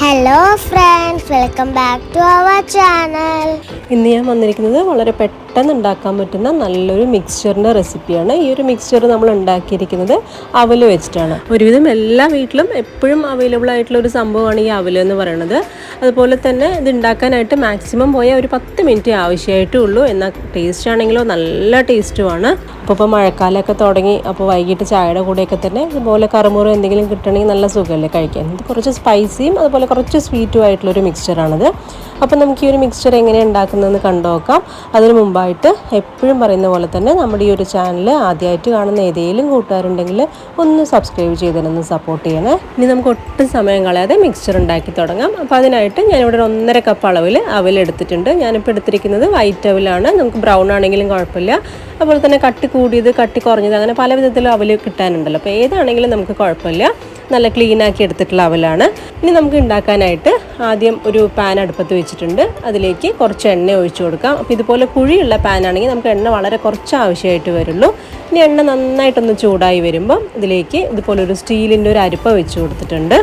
Hello friends, welcome back to our channel. ഇന്ന് ഞാൻ വന്നിരിക്കുന്നത് വളരെ പെട്ടെന്ന് ഉണ്ടാക്കാൻ പറ്റുന്ന നല്ലൊരു മിക്സ്ചറിൻ്റെ റെസിപ്പിയാണ്. ഈ ഒരു മിക്സ്ചർ നമ്മൾ ഉണ്ടാക്കിയിരിക്കുന്നത് അവൽ വെച്ചിട്ടാണ്. ഒരുവിധം എല്ലാ വീട്ടിലും എപ്പോഴും അവൈലബിൾ ആയിട്ടുള്ള ഒരു സംഭവമാണ് ഈ അവൽ എന്ന് പറയുന്നത്. അതുപോലെ തന്നെ ഇത് ഉണ്ടാക്കാനായിട്ട് മാക്സിമം പോയാൽ ഒരു 10 മിനിറ്റ് ആവശ്യമായിട്ടുള്ളൂ. എന്നാൽ ടേസ്റ്റ് ആണെങ്കിലോ നല്ല ടേസ്റ്റുമാണ്. അപ്പോൾ മഴക്കാലമൊക്കെ തുടങ്ങി, അപ്പോൾ വൈകിട്ട് ചായയുടെ കൂടെയൊക്കെ തന്നെ ഇതുപോലെ കറുമുറ എന്തെങ്കിലും കിട്ടണമെങ്കിൽ നല്ല സുഖമല്ലേ കഴിക്കാൻ. ഇത് കുറച്ച് സ്പൈസിയും അതുപോലെ കുറച്ച് സ്വീറ്റും ആയിട്ടുള്ളൊരു മിക്സ്ചറാണിത്. അപ്പോൾ നമുക്ക് ഈ ഒരു മിക്സ്ചർ എങ്ങനെയാണ് ഉണ്ടാക്കുന്നതെന്ന് കണ്ടു നോക്കാം. അതിന് മുമ്പായിട്ട് എപ്പോഴും പറയുന്ന പോലെ തന്നെ നമ്മുടെ ഈ ഒരു ചാനൽ ആദ്യമായിട്ട് കാണുന്ന ഏതെങ്കിലും കൂട്ടുകാരുണ്ടെങ്കിൽ ഒന്ന് സബ്സ്ക്രൈബ് ചെയ്തതിനൊന്ന് സപ്പോർട്ട് ചെയ്യണേ. ഇനി നമുക്ക് ഒട്ടും സമയം കളയാതെ മിക്സ്ചർ ഉണ്ടാക്കി തുടങ്ങാം. അപ്പോൾ അതിനായിട്ട് ഞാനിവിടെ 1.5 കപ്പ് അളവിൽ അവൽ എടുത്തിട്ടുണ്ട്. ഞാനിപ്പോൾ എടുത്തിരിക്കുന്നത് വൈറ്റ് അവലാണ്. നമുക്ക് ബ്രൗൺ ആണെങ്കിലും കുഴപ്പമില്ല. അതുപോലെ തന്നെ കട്ടി കൂടിയത് കട്ടി കുറഞ്ഞത് അങ്ങനെ പല വിധത്തിലും അവൽ കിട്ടാനുണ്ടല്ലോ. അപ്പോൾ ഏതാണെങ്കിലും നമുക്ക് കുഴപ്പമില്ല. നല്ല ക്ലീനാക്കി എടുത്തിട്ടുള്ള അവലാണ്. ഇനി നമുക്ക് ഉണ്ടാക്കാനായിട്ട് ആദ്യം ഒരു പാൻ അടുപ്പത്ത് വെച്ചിട്ടുണ്ട്. അതിലേക്ക് കുറച്ച് എണ്ണ ഒഴിച്ചു കൊടുക്കാം. അപ്പോൾ ഇതുപോലെ കുഴിയുള്ള പാനാണെങ്കിൽ നമുക്ക് എണ്ണ വളരെ കുറച്ച് ആവശ്യമായിട്ട് വരുള്ളൂ. ഇനി എണ്ണ നന്നായിട്ടൊന്ന് ചൂടായി വരുമ്പോൾ ഇതിലേക്ക് ഇതുപോലെ ഒരു സ്റ്റീലിൻ്റെ ഒരു അരിപ്പ വെച്ച് കൊടുത്തിട്ടുണ്ട്.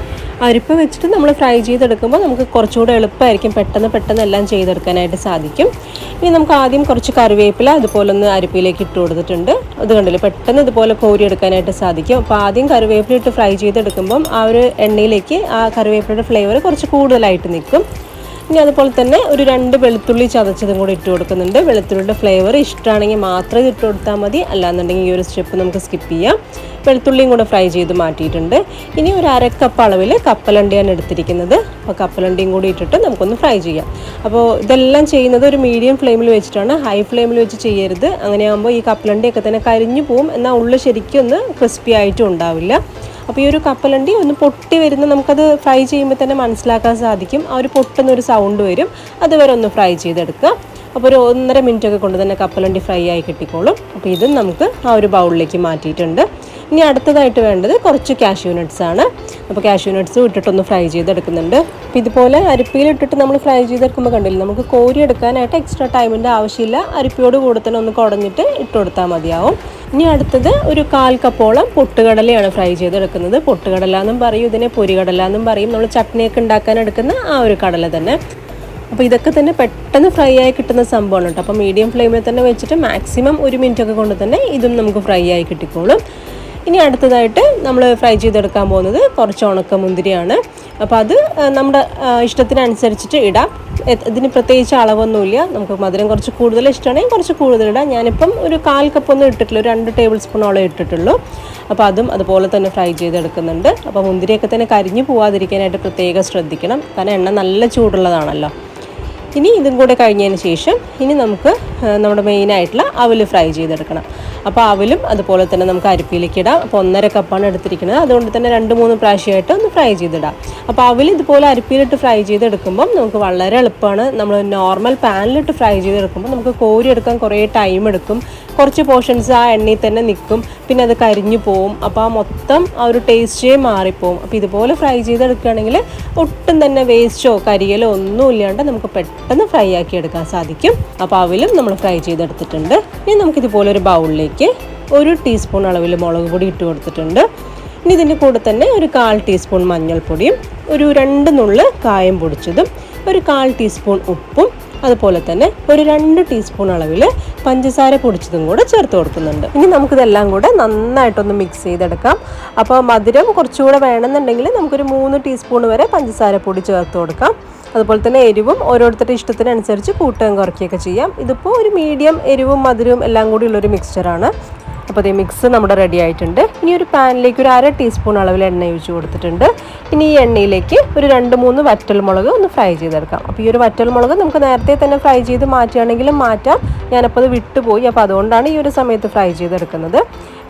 അരിപ്പ വെച്ചിട്ട് നമ്മൾ ഫ്രൈ ചെയ്തെടുക്കുമ്പോൾ നമുക്ക് കുറച്ചുകൂടെ എളുപ്പമായിരിക്കും. പെട്ടെന്ന് എല്ലാം ചെയ്തെടുക്കാനായിട്ട് സാധിക്കും. ഇനി നമുക്ക് ആദ്യം കുറച്ച് കറിവേപ്പില അതുപോലെ ഒന്ന് അരിപ്പയിലേക്ക് ഇട്ട് കൊടുത്തിട്ടുണ്ട്. അത് കണ്ടില്ലേ, പെട്ടെന്ന് ഇതുപോലെ കോരിയെടുക്കാനായിട്ട് സാധിക്കും. അപ്പോൾ ആദ്യം കറിവേപ്പില ഇട്ട് ഫ്രൈ ചെയ്തെടുക്കുമ്പം ആ ഒരു എണ്ണയിലേക്ക് ആ കറിവേപ്പിലയുടെ ഫ്ലേവർ കുറച്ച് കൂടുതലായിട്ട് നിൽക്കും. ഇനി അതുപോലെ തന്നെ ഒരു 2 വെളുത്തുള്ളി ചതച്ചതും കൂടി ഇട്ട് കൊടുക്കുന്നുണ്ട്. വെളുത്തുള്ളിയുടെ ഫ്ലേവർ ഇഷ്ടമാണെങ്കിൽ മാത്രം ഇത് ഇട്ട് കൊടുത്താൽ മതി, അല്ലാന്നുണ്ടെങ്കിൽ ഈ ഒരു സ്റ്റെപ്പ് നമുക്ക് സ്കിപ്പ് ചെയ്യാം. വെളുത്തുള്ളിയും കൂടെ ഫ്രൈ ചെയ്ത് മാറ്റിയിട്ടുണ്ട്. ഇനി ഒരു 1/2 കപ്പ് അളവിൽ കപ്പലണ്ടിയാണ് എടുത്തിരിക്കുന്നത്. അപ്പോൾ കപ്പലണ്ടിയും കൂടി ഇട്ടിട്ട് നമുക്കൊന്ന് ഫ്രൈ ചെയ്യാം. അപ്പോൾ ഇതെല്ലാം ചെയ്യുന്നത് ഒരു മീഡിയം ഫ്ലെയിമിൽ വെച്ചിട്ടാണ്, ഹൈ ഫ്ലെയിമിൽ വെച്ച് ചെയ്യരുത്. അങ്ങനെയാകുമ്പോൾ ഈ കപ്പലണ്ടിയൊക്കെ തന്നെ കരിഞ്ഞു പോവും, എന്നാൽ ഉള്ളിൽ ശരിക്കും ഒന്ന് ക്രിസ്പി ആയിട്ടും ഉണ്ടാവില്ല. അപ്പോൾ ഈ ഒരു കപ്പലണ്ടി ഒന്ന് പൊട്ടി വരുന്ന നമുക്കത് ഫ്രൈ ചെയ്യുമ്പോൾ തന്നെ മനസ്സിലാക്കാൻ സാധിക്കും. ആ ഒരു പൊട്ടുന്നൊരു സൗണ്ട് വരും. അതുവരെ ഒന്ന് ഫ്രൈ ചെയ്തെടുക്കുക. അപ്പോൾ ഒരു 1.5 മിനിറ്റൊക്കെ കൊണ്ട് തന്നെ കപ്പലണ്ടി ഫ്രൈ ആയി കിട്ടിക്കോളും. അപ്പോൾ ഇതും നമുക്ക് ആ ഒരു ബൗളിലേക്ക് മാറ്റിയിട്ടുണ്ട്. ഇനി അടുത്തതായിട്ട് വേണ്ടത് കുറച്ച് കാഷ്യൂ നട്ട്സ് ആണ്. അപ്പോൾ കാഷ്യൂ നട്ട്സ് ഇട്ടിട്ടൊന്ന് ഫ്രൈ ചെയ്തെടുക്കുന്നുണ്ട്. അപ്പോൾ ഇതുപോലെ അരിപ്പയിലിട്ടിട്ട് നമ്മൾ ഫ്രൈ ചെയ്തെടുക്കുമ്പോൾ കണ്ടില്ല, നമുക്ക് കോരിയെടുക്കാനായിട്ട് എക്സ്ട്രാ ടൈമിൻ്റെ ആവശ്യമില്ല. അരിപ്പയോട് കൂടെ തന്നെ ഒന്ന് കുടഞ്ഞിട്ട് ഇട്ട് കൊടുത്താൽ മതിയാവും. ഇനി അടുത്തത് ഒരു 1/4 കപ്പോളം പൊട്ടുകടലയാണ് ഫ്രൈ ചെയ്തെടുക്കുന്നത്. പൊട്ടുകടല എന്നും പറയും, ഇതിനെ പൊരികടല എന്നും പറയും. നമ്മൾ ചട്നിയൊക്കെ ഉണ്ടാക്കാൻ എടുക്കുന്ന ആ ഒരു കടല തന്നെ. അപ്പോൾ ഇതൊക്കെ തന്നെ പെട്ടെന്ന് ഫ്രൈ ആയി കിട്ടുന്ന സംഭവമാണ് കേട്ടോ. അപ്പോൾ മീഡിയം ഫ്ലെയിമിൽ തന്നെ വെച്ചിട്ട് മാക്സിമം 1 മിനിറ്റൊക്കെ കൊണ്ട് തന്നെ ഇതും നമുക്ക് ഫ്രൈ ആയി കിട്ടിക്കോളും. ഇനി അടുത്തതായിട്ട് നമ്മൾ ഫ്രൈ ചെയ്തെടുക്കാൻ പോകുന്നത് കുറച്ച് ഉണക്കമുന്തിരിയാണ്. അപ്പോൾ അത് നമ്മുടെ ഇഷ്ടത്തിനനുസരിച്ചിട്ട് ഇടാം. ഇതിന് പ്രത്യേകിച്ച് അളവൊന്നുമില്ല. നമുക്ക് മധുരം കുറച്ച് കൂടുതൽ ഇഷ്ടമാണെങ്കിൽ കുറച്ച് കൂടുതലിടാം. ഞാനിപ്പം ഒരു 1/4 കപ്പൊന്നും ഇട്ടിട്ടില്ല, ഒരു 2 ടേബിൾ സ്പൂണോളം ഇട്ടിട്ടുള്ളൂ. അപ്പോൾ അതും അതുപോലെ തന്നെ ഫ്രൈ ചെയ്തെടുക്കുന്നുണ്ട്. അപ്പോൾ മുന്തിരിയൊക്കെ തന്നെ കരിഞ്ഞു പോവാതിരിക്കാനായിട്ട് പ്രത്യേകം ശ്രദ്ധിക്കണം, കാരണം എണ്ണ നല്ല ചൂടുള്ളതാണല്ലോ. ഇനി ഇതും കൂടെ കഴിഞ്ഞതിന് ശേഷം ഇനി നമുക്ക് നമ്മുടെ മെയിനായിട്ടുള്ള അവൽ ഫ്രൈ ചെയ്തെടുക്കണം. അപ്പോൾ അവലും അതുപോലെ തന്നെ നമുക്ക് അരിപ്പയിലേക്ക് ഇടാം. അപ്പോൾ 1.5 കപ്പാണ് എടുത്തിരിക്കുന്നത്. അതുകൊണ്ട് തന്നെ 2-3 പ്രാവശ്യമായിട്ട് ഒന്ന് ഫ്രൈ ചെയ്തിടാം. അപ്പോൾ അവൽ ഇതുപോലെ അരിപ്പയിലിട്ട് ഫ്രൈ ചെയ്തെടുക്കുമ്പം നമുക്ക് വളരെ എളുപ്പമാണ്. നമ്മൾ നോർമൽ പാനിലിട്ട് ഫ്രൈ ചെയ്തെടുക്കുമ്പോൾ നമുക്ക് കോരിയെടുക്കാൻ കുറേ ടൈം എടുക്കും. കുറച്ച് പോർഷൻസ് ആ എണ്ണയിൽ തന്നെ നിൽക്കും, പിന്നെ അത് കരിഞ്ഞു പോവും. അപ്പോൾ ആ ഒരു ടേസ്റ്റേ മാറിപ്പോവും. അപ്പോൾ ഇതുപോലെ ഫ്രൈ ചെയ്തെടുക്കുകയാണെങ്കിൽ ഒട്ടും തന്നെ വേസ്റ്റോ കരിയലോ ഒന്നും ഇല്ലാണ്ട് നമുക്ക് പെട്ടെന്ന് ഫ്രൈ ആക്കി എടുക്കാൻ സാധിക്കും. അപ്പോൾ അവലും നമ്മൾ ഫ്രൈ ചെയ്തെടുത്തിട്ടുണ്ട്. ഇനി നമുക്കിതുപോലെ ഒരു ബൗളിലേക്ക് 1 ടീസ്പൂൺ അളവിൽ മുളക് പൊടി ഇട്ട് കൊടുത്തിട്ടുണ്ട്. ഇനി ഇതിൻ്റെ കൂടെ തന്നെ ഒരു 1/4 ടീസ്പൂൺ മഞ്ഞൾപ്പൊടിയും ഒരു 2 നുള്ള് കായം പൊടിച്ചതും ഒരു 1/4 ടീസ്പൂൺ ഉപ്പും അതുപോലെ തന്നെ ഒരു 2 ടീസ്പൂൺ അളവിൽ പഞ്ചസാര പൊടിച്ചതും കൂടെ ചേർത്ത് കൊടുക്കുന്നുണ്ട്. ഇനി നമുക്കിതെല്ലാം കൂടെ നന്നായിട്ടൊന്ന് മിക്സ് ചെയ്തെടുക്കാം. അപ്പോൾ മധുരം കുറച്ചുകൂടെ വേണമെന്നുണ്ടെങ്കിൽ നമുക്കൊരു 3 ടീസ്പൂൺ വരെ പഞ്ചസാര പൊടി ചേർത്ത് കൊടുക്കാം. അതുപോലെ തന്നെ എരിവും ഓരോരുത്തരുടെ ഇഷ്ടത്തിനനുസരിച്ച് കൂട്ടുകയും കുറയ്ക്കുകയൊക്കെ ചെയ്യാം. ഇതിപ്പോൾ ഒരു മീഡിയം എരിവും മധുരവും എല്ലാം കൂടി ഉള്ളൊരു മിക്സ്ചറാണ്. അപ്പോൾ അതേ മിക്സ് നമ്മുടെ റെഡി ആയിട്ടുണ്ട്. ഇനി ഒരു പാനിലേക്ക് ഒരു 1/2 ടീസ്പൂൺ അളവിൽ എണ്ണ ഒഴിച്ച് കൊടുത്തിട്ടുണ്ട്. ഇനി ഈ എണ്ണയിലേക്ക് ഒരു 2-3 വറ്റൽമുളക് ഒന്ന് ഫ്രൈ ചെയ്തെടുക്കാം. അപ്പോൾ ഈ ഒരു വറ്റൽമുളക് നമുക്ക് നേരത്തെ തന്നെ ഫ്രൈ ചെയ്ത് മാറ്റുകയാണെങ്കിലും മാറ്റാം. ഞാനപ്പോൾ അത് വിട്ടുപോയി, അപ്പോൾ അതുകൊണ്ടാണ് ഈ ഒരു സമയത്ത് ഫ്രൈ ചെയ്തെടുക്കുന്നത്.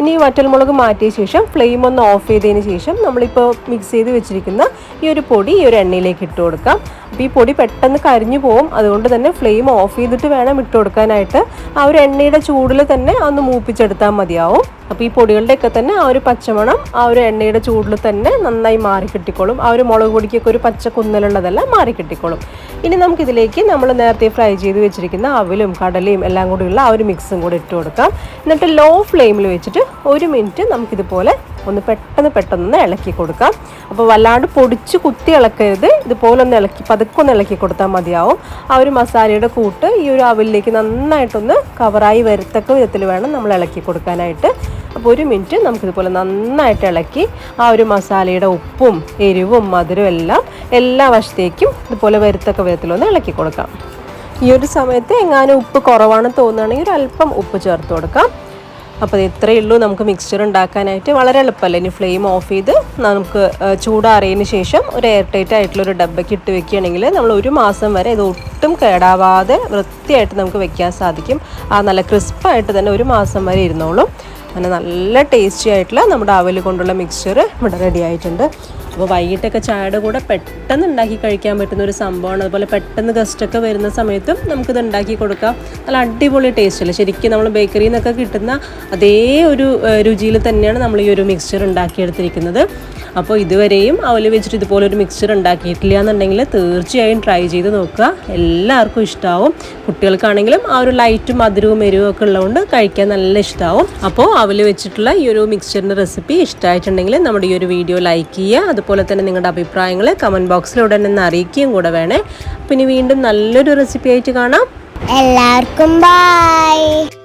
ഇനി ഈ വറ്റൽമുളക് മാറ്റിയ ശേഷം ഫ്ലെയിം ഒന്ന് ഓഫ് ചെയ്തതിന് ശേഷം നമ്മളിപ്പോൾ മിക്സ് ചെയ്ത് വെച്ചിരിക്കുന്ന ഈ ഒരു പൊടി ഈ ഒരു എണ്ണയിലേക്ക് ഇട്ട് കൊടുക്കാം. അപ്പോൾ ഈ പൊടി പെട്ടെന്ന് കരിഞ്ഞു പോകും. അതുകൊണ്ട് തന്നെ ഫ്ലെയിം ഓഫ് ചെയ്തിട്ട് വേണം ഇട്ട് കൊടുക്കാനായിട്ട്. ആ ഒരു എണ്ണയുടെ ചൂടിൽ തന്നെ ഒന്ന് മൂപ്പിച്ചെടുത്താൽ മതിയാവും. അപ്പോൾ ഈ പൊടികളുടെയൊക്കെ തന്നെ ആ ഒരു പച്ചമണം ആ ഒരു എണ്ണയുടെ ചൂടിൽ തന്നെ നന്നായി മാറി കിട്ടിക്കോളും. ആ ഒരു മുളക് പൊടിക്കൊക്കെ ഒരു പച്ച കുന്നലുള്ളതെല്ലാം മാറി കിട്ടിക്കോളും. ഇനി നമുക്കിതിലേക്ക് നമ്മൾ നേരത്തെ ഫ്രൈ ചെയ്ത് വെച്ചിരിക്കുന്ന അവലും കടലയും എല്ലാം കൂടിയുള്ള ആ ഒരു മിക്സും കൂടി ഇട്ട് കൊടുക്കാം. എന്നിട്ട് ലോ ഫ്ലെയിമിൽ വെച്ചിട്ട് 1 മിനിറ്റ് നമുക്കിതുപോലെ ഒന്ന് പെട്ടെന്ന് ഇളക്കി കൊടുക്കാം. അപ്പോൾ വല്ലാണ്ട് പൊടിച്ച് കുത്തി ഇളക്കരുത്, ഇതുപോലെ ഒന്ന് ഇളക്കി പതുക്കെ ഒന്ന് ഇളക്കി കൊടുത്താൽ മതിയാവും. ആ ഒരു മസാലയുടെ കൂട്ട് ഈ ഒരു അവലിലേക്ക് നന്നായിട്ടൊന്ന് കവറായി വരത്തക്ക വിധത്തിൽ വേണം നമ്മൾ ഇളക്കി കൊടുക്കാനായിട്ട്. അപ്പോൾ 1 മിനിറ്റ് നമുക്കിതുപോലെ നന്നായിട്ട് ഇളക്കി ആ ഒരു മസാലയുടെ ഉപ്പും എരിവും മധുരവും എല്ലാം എല്ലാ വശത്തേക്കും ഇതുപോലെ വരത്തക്ക വിധത്തിലൊന്ന് ഇളക്കി കൊടുക്കാം. ഈ ഒരു സമയത്ത് എങ്ങാനും ഉപ്പ് കുറവാണെന്ന് തോന്നുകയാണെങ്കിൽ ഒരു അല്പം ഉപ്പ് ചേർത്ത് കൊടുക്കാം. അപ്പോൾ ഇത്രയേ ഉള്ളൂ നമുക്ക് മിക്സ്ചർ ഉണ്ടാക്കാനായിട്ട്. വളരെ എളുപ്പമല്ലേ. ഇനി ഫ്ലെയിം ഓഫ് ചെയ്ത് നമുക്ക് ചൂടാറിയതിന് ശേഷം ഒരു എയർ ടൈറ്റ് ആയിട്ടുള്ളൊരു ഡബ്ബയ്ക്ക് ഇട്ട് വെക്കുകയാണെങ്കിൽ നമ്മൾ 1 മാസം വരെ ഇത് ഒട്ടും കേടാവാതെ വൃത്തിയായിട്ട് നമുക്ക് വെക്കാൻ സാധിക്കും. നല്ല ക്രിസ്പായിട്ട് തന്നെ 1 മാസം വരെ ഇരുന്നോളും. അങ്ങനെ നല്ല ടേസ്റ്റി ആയിട്ടുള്ള നമ്മുടെ അവൽ കൊണ്ടുള്ള മിക്സ്ചർ ഇവിടെ റെഡി ആയിട്ടുണ്ട്. അപ്പോൾ വൈകിട്ടൊക്കെ ചായയുടെ കൂടെ പെട്ടെന്ന് ഉണ്ടാക്കി കഴിക്കാൻ പറ്റുന്ന ഒരു സംഭവമാണ്. അതുപോലെ പെട്ടെന്ന് ഗസ്റ്റൊക്കെ വരുന്ന സമയത്തും നമുക്കിത് ഉണ്ടാക്കി കൊടുക്കാം. നല്ല അടിപൊളി ടേസ്റ്റ് അല്ലേ. ശരിക്കും നമ്മൾ ബേക്കറിയിൽ നിന്നൊക്കെ കിട്ടുന്ന അതേ ഒരു രുചിയിൽ തന്നെയാണ് നമ്മൾ ഈ ഒരു മിക്സ്ചർ ഉണ്ടാക്കിയെടുത്തിരിക്കുന്നത്. അപ്പോൾ ഇതുവരെയും അവൽ വെച്ചിട്ട് ഇതുപോലൊരു മിക്സ്ചർ ഉണ്ടാക്കിയിട്ടില്ല എന്നുണ്ടെങ്കിൽ തീർച്ചയായും ട്രൈ ചെയ്ത് നോക്കുക. എല്ലാവർക്കും ഇഷ്ടമാവും. കുട്ടികൾക്കാണെങ്കിലും ആ ഒരു ലൈറ്റും മധുരവും എരിവും ഒക്കെ ഉള്ളതുകൊണ്ട് കഴിക്കാൻ നല്ല ഇഷ്ടമാവും. അപ്പോൾ അവൽ വെച്ചിട്ടുള്ള ഈ ഒരു മിക്സ്ചറിൻ്റെ റെസിപ്പി ഇഷ്ടമായിട്ടുണ്ടെങ്കിൽ നമ്മുടെ ഈ ഒരു വീഡിയോ ലൈക്ക് ചെയ്യുക. അതുപോലെ തന്നെ നിങ്ങളുടെ അഭിപ്രായങ്ങൾ കമൻറ്റ് ബോക്സിലൂടെ നിന്ന് അറിയിക്കുകയും കൂടെ വേണേ. പിന്നെ വീണ്ടും നല്ലൊരു റെസിപ്പി ആയിട്ട് കാണാം. എല്ലാവർക്കും ബൈ.